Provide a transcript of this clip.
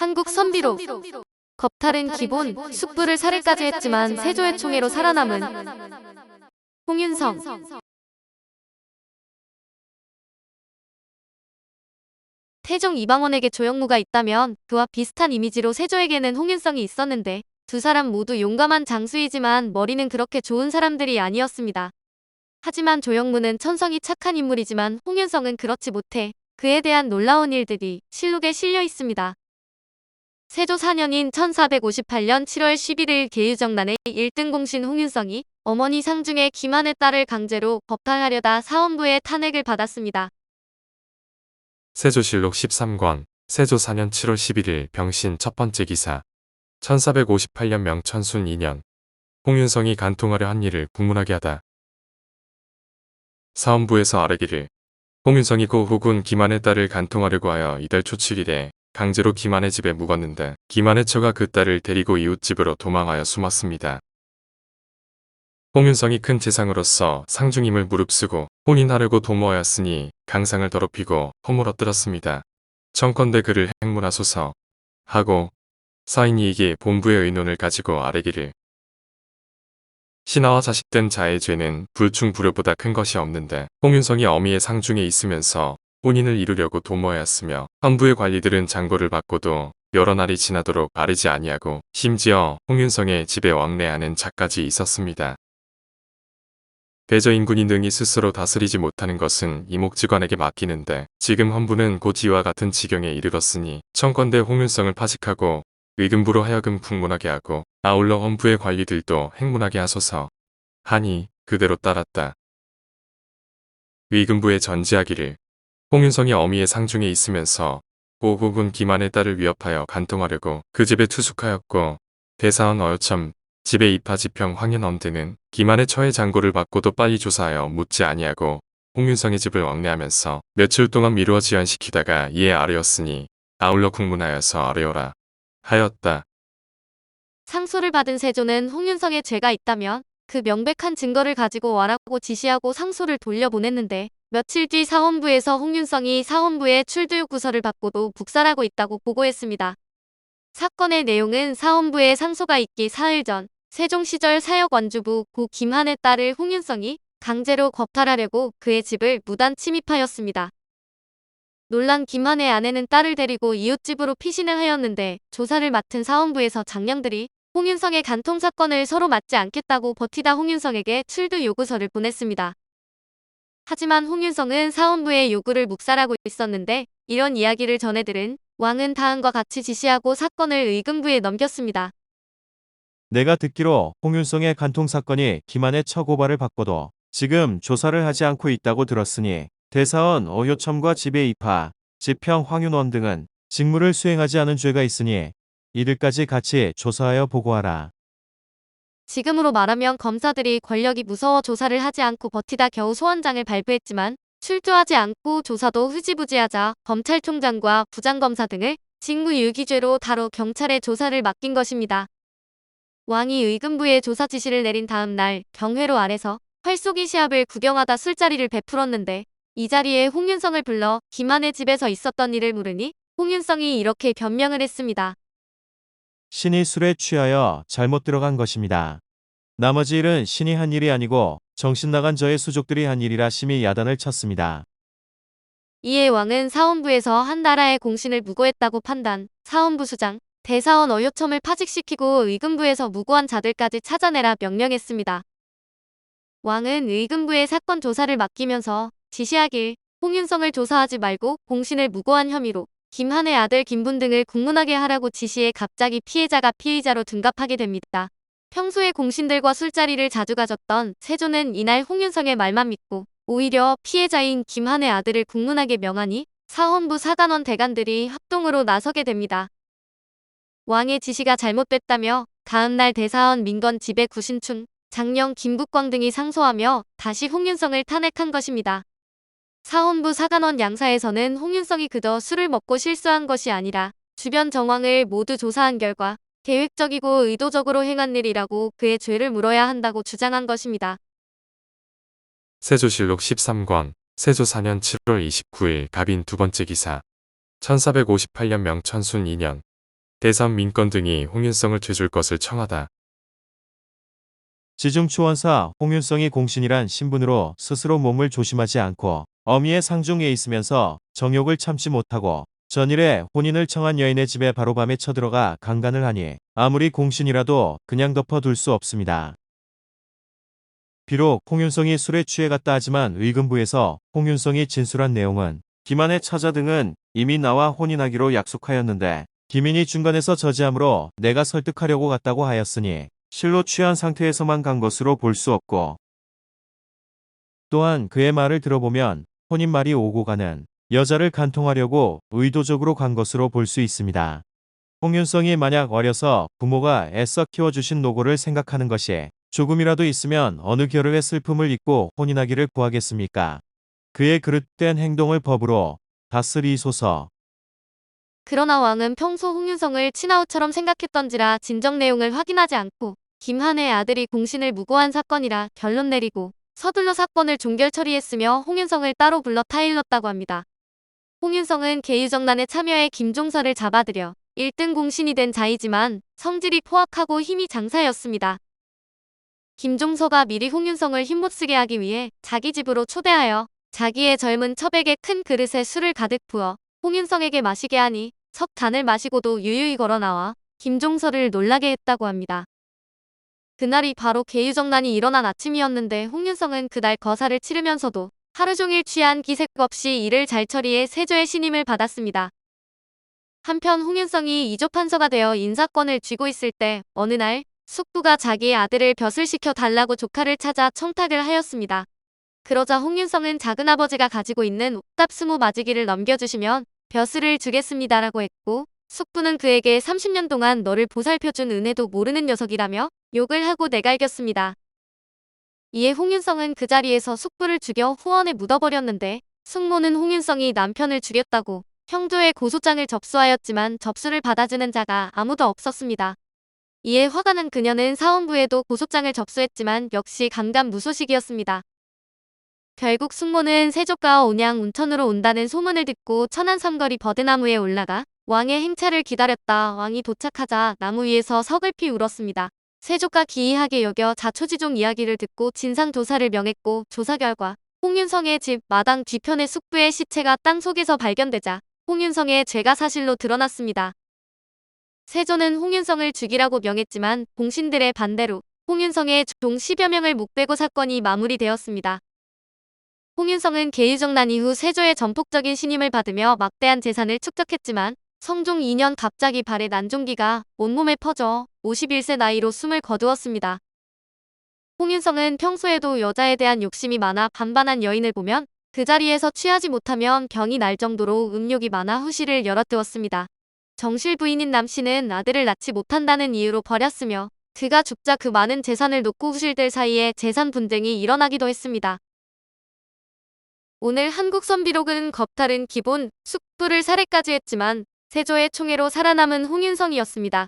한국 선비로 겁탈은 기본, 숙부를 살해까지 했지만 세조의 총애로 살아남은 홍윤성. 태종 이방원에게 조영무가 있다면 그와 비슷한 이미지로 세조에게는 홍윤성이 있었는데 두 사람 모두 용감한 장수이지만 머리는 그렇게 좋은 사람들이 아니었습니다. 하지만 조영무는 천성이 착한 인물이지만 홍윤성은 그렇지 못해 그에 대한 놀라운 일들이 실록에 실려 있습니다. 세조 4년인 1458년 7월 11일 계유정난의 1등 공신 홍윤성이 어머니 상중에 김한의 딸을 강제로 법탈하려다 사원부의 탄핵을 받았습니다. 세조실록 13권 세조 4년 7월 11일 병신 첫 번째 기사 1458년 명천순 2년 홍윤성이 간통하려 한 일을 국문하게 하다. 사원부에서 아뢰기를 홍윤성이 고 후군 김한의 딸을 간통하려고 하여 이달 초 7일에 강제로 김한의 집에 묵었는데 김한의 처가 그 딸을 데리고 이웃집으로 도망하여 숨었습니다. 홍윤성이 큰 재상으로서 상중임을 무릅쓰고 혼인하려고 도모하였으니 강상을 더럽히고 허물 엎드렸습니다. 청컨대 그를 행문하소서 하고 사인이에게 본부의 의논을 가지고 아뢰기를 신하와 자식된 자의 죄는 불충불효보다 큰 것이 없는데 홍윤성이 어미의 상중에 있으면서 혼인을 이루려고 도모하였으며 환부의 관리들은 장고를 받고도 여러 날이 지나도록 아뢰지 아니하고 심지어 홍윤성의 집에 왕래하는 자까지 있었습니다. 대저인군이 능히 스스로 다스리지 못하는 것은 이목직관에게 맡기는데 지금 헌부는 곧 이와 같은 지경에 이르렀으니 청컨대 홍윤성을 파직하고 의금부로 하여금 국문하게 하고 아울러 헌부의 관리들도 행문하게 하소서 하니 그대로 따랐다. 의금부에 전지하기를 홍윤성이 어미의 상중에 있으면서 고국은 김한의 딸을 위협하여 간통하려고 그 집에 투숙하였고 대사원 어여첨 집에 입하지평 황현엄 등은 김한의 처의 장고를 받고도 빨리 조사하여 묻지 아니하고 홍윤성의 집을 왕래하면서 며칠 동안 미루어 지연시키다가 이에 아뢰었으니 아울러 국문하여서 아뢰어라 하였다. 상소를 받은 세조는 홍윤성의 죄가 있다면 그 명백한 증거를 가지고 와라고 지시하고 상소를 돌려보냈는데 며칠 뒤 사원부에서 홍윤성이 사원부에 출두 요구서를 받고도 북살하고 있다고 보고했습니다. 사건의 내용은 사원부에 상소가 있기 사흘 전 세종 시절 사역 원주부 고 김한의 딸을 홍윤성이 강제로 겁탈하려고 그의 집을 무단 침입하였습니다. 놀란 김한의 아내는 딸을 데리고 이웃집으로 피신을 하였는데 조사를 맡은 사원부에서 장령들이 홍윤성의 간통 사건을 서로 맡지 않겠다고 버티다 홍윤성에게 출두 요구서를 보냈습니다. 하지만 홍윤성은 사원부의 요구를 묵살하고 있었는데 이런 이야기를 전해들은 왕은 다음과 같이 지시하고 사건을 의금부에 넘겼습니다. 내가 듣기로 홍윤성의 간통 사건이 김한의 처고발을 받고도 지금 조사를 하지 않고 있다고 들었으니 대사원 어효첨과 집의 입하, 지평 황윤원 등은 직무를 수행하지 않은 죄가 있으니 이들까지 같이 조사하여 보고하라. 지금으로 말하면 검사들이 권력이 무서워 조사를 하지 않고 버티다 겨우 소환장을 발부했지만 출두하지 않고 조사도 흐지부지하자 검찰총장과 부장검사 등을 직무유기죄로 다뤄 경찰에 조사를 맡긴 것입니다. 왕이 의금부에 조사 지시를 내린 다음 날 경회로 아래서 활쏘기 시합을 구경하다 술자리를 베풀었는데 이 자리에 홍윤성을 불러 김한의 집에서 있었던 일을 물으니 홍윤성이 이렇게 변명을 했습니다. 신이 술에 취하여 잘못 들어간 것입니다. 나머지 일은 신이 한 일이 아니고 정신 나간 저의 수족들이 한 일이라 심히 야단을 쳤습니다. 이에 왕은 사원부에서 한 나라의 공신을 무고했다고 판단, 사원부 수장, 대사원 어효첨을 파직시키고 의금부에서 무고한 자들까지 찾아내라 명령했습니다. 왕은 의금부에 사건 조사를 맡기면서 지시하길 홍윤성을 조사하지 말고 공신을 무고한 혐의로 김한의 아들 김분 등을 국문하게 하라고 지시해 갑자기 피해자가 피의자로 둔갑하게 됩니다. 평소에 공신들과 술자리를 자주 가졌던 세조는 이날 홍윤성의 말만 믿고 오히려 피해자인 김한의 아들을 국문하게 명하니 사헌부 사단원 대관들이 합동으로 나서게 됩니다. 왕의 지시가 잘못됐다며 다음날 대사원 민건 집의 구신춘, 장령 김국광 등이 상소하며 다시 홍윤성을 탄핵한 것입니다. 사헌부 사관원 양사에서는 홍윤성이 그저 술을 먹고 실수한 것이 아니라 주변 정황을 모두 조사한 결과 계획적이고 의도적으로 행한 일이라고 그의 죄를 물어야 한다고 주장한 것입니다. 세조실록 13권 세조 4년 7월 29일 갑인 두 번째 기사 1458년 명천순 2년 대사원 민권 등이 홍윤성을 죄줄 것을 청하다. 지중추원사 홍윤성이 공신이란 신분으로 스스로 몸을 조심하지 않고 어미의 상중에 있으면서 정욕을 참지 못하고 전일에 혼인을 청한 여인의 집에 바로 밤에 쳐들어가 강간을 하니 아무리 공신이라도 그냥 덮어둘 수 없습니다. 비록 홍윤성이 술에 취해갔다 하지만 의금부에서 홍윤성이 진술한 내용은 김한의 처자 등은 이미 나와 혼인하기로 약속하였는데 김인이 중간에서 저지함으로 내가 설득하려고 갔다고 하였으니 실로 취한 상태에서만 간 것으로 볼 수 없고, 또한 그의 말을 들어보면 혼인말이 오고 가는 여자를 간통하려고 의도적으로 간 것으로 볼 수 있습니다. 홍윤성이 만약 어려서 부모가 애써 키워주신 노고를 생각하는 것이 조금이라도 있으면 어느 결혼의 슬픔을 잊고 혼인하기를 구하겠습니까? 그의 그릇된 행동을 법으로 다스리소서. 그러나 왕은 평소 홍윤성을 친아우처럼 생각했던지라 진정 내용을 확인하지 않고 김한의 아들이 공신을 무고한 사건이라 결론 내리고 서둘러 사건을 종결 처리했으며 홍윤성을 따로 불러 타일렀다고 합니다. 홍윤성은 계유정난에 참여해 김종서를 잡아들여 1등 공신이 된 자이지만 성질이 포악하고 힘이 장사였습니다. 김종서가 미리 홍윤성을 힘못쓰게 하기 위해 자기 집으로 초대하여 자기의 젊은 첩에게 큰 그릇에 술을 가득 부어 홍윤성에게 마시게 하니 석 잔을 마시고도 유유히 걸어 나와 김종서를 놀라게 했다고 합니다. 그날이 바로 계유정난이 일어난 아침이었는데 홍윤성은 그날 거사를 치르면서도 하루 종일 취한 기색 없이 일을 잘 처리해 세조의 신임을 받았습니다. 한편 홍윤성이 이조판서가 되어 인사권을 쥐고 있을 때 어느 날 숙부가 자기의 아들을 벼슬 시켜 달라고 조카를 찾아 청탁을 하였습니다. 그러자 홍윤성은 작은아버지가 가지고 있는 옥답 20마지기를 넘겨주시면 벼슬을 주겠습니다라고 했고, 숙부는 그에게 30년 동안 너를 보살펴준 은혜도 모르는 녀석이라며 욕을 하고 내갈겼습니다. 이에 홍윤성은 그 자리에서 숙부를 죽여 후원에 묻어버렸는데 숙모는 홍윤성이 남편을 죽였다고 형조의 고소장을 접수하였지만 접수를 받아주는 자가 아무도 없었습니다. 이에 화가 난 그녀는 사원부에도 고소장을 접수했지만 역시 감감무소식이었습니다. 결국 숙모는 세조가 온양 운천으로 온다는 소문을 듣고 천안섬거리 버드나무에 올라가 왕의 행차를 기다렸다. 왕이 도착하자 나무 위에서 서글피 울었습니다. 세조가 기이하게 여겨 자초지종 이야기를 듣고 진상조사를 명했고, 조사 결과 홍윤성의 집 마당 뒤편의 숙부의 시체가 땅속에서 발견되자 홍윤성의 죄가 사실로 드러났습니다. 세조는 홍윤성을 죽이라고 명했지만 공신들의 반대로 홍윤성의 종 10여 명을 목베고 사건이 마무리되었습니다. 홍윤성은 계유정난 이후 세조의 전폭적인 신임을 받으며 막대한 재산을 축적했지만 성종 2년 갑자기 발에 난종기가 온몸에 퍼져 51세 나이로 숨을 거두었습니다. 홍윤성은 평소에도 여자에 대한 욕심이 많아 반반한 여인을 보면 그 자리에서 취하지 못하면 병이 날 정도로 음욕이 많아 후시를 열어두었습니다. 정실 부인인 남씨는 아들을 낳지 못한다는 이유로 버렸으며 그가 죽자 그 많은 재산을 놓고 후실들 사이에 재산 분쟁이 일어나기도 했습니다. 오늘 한국선비록은 겁탈은 기본, 숙부를 살해까지 했지만 세조의 총애로 살아남은 홍윤성이었습니다.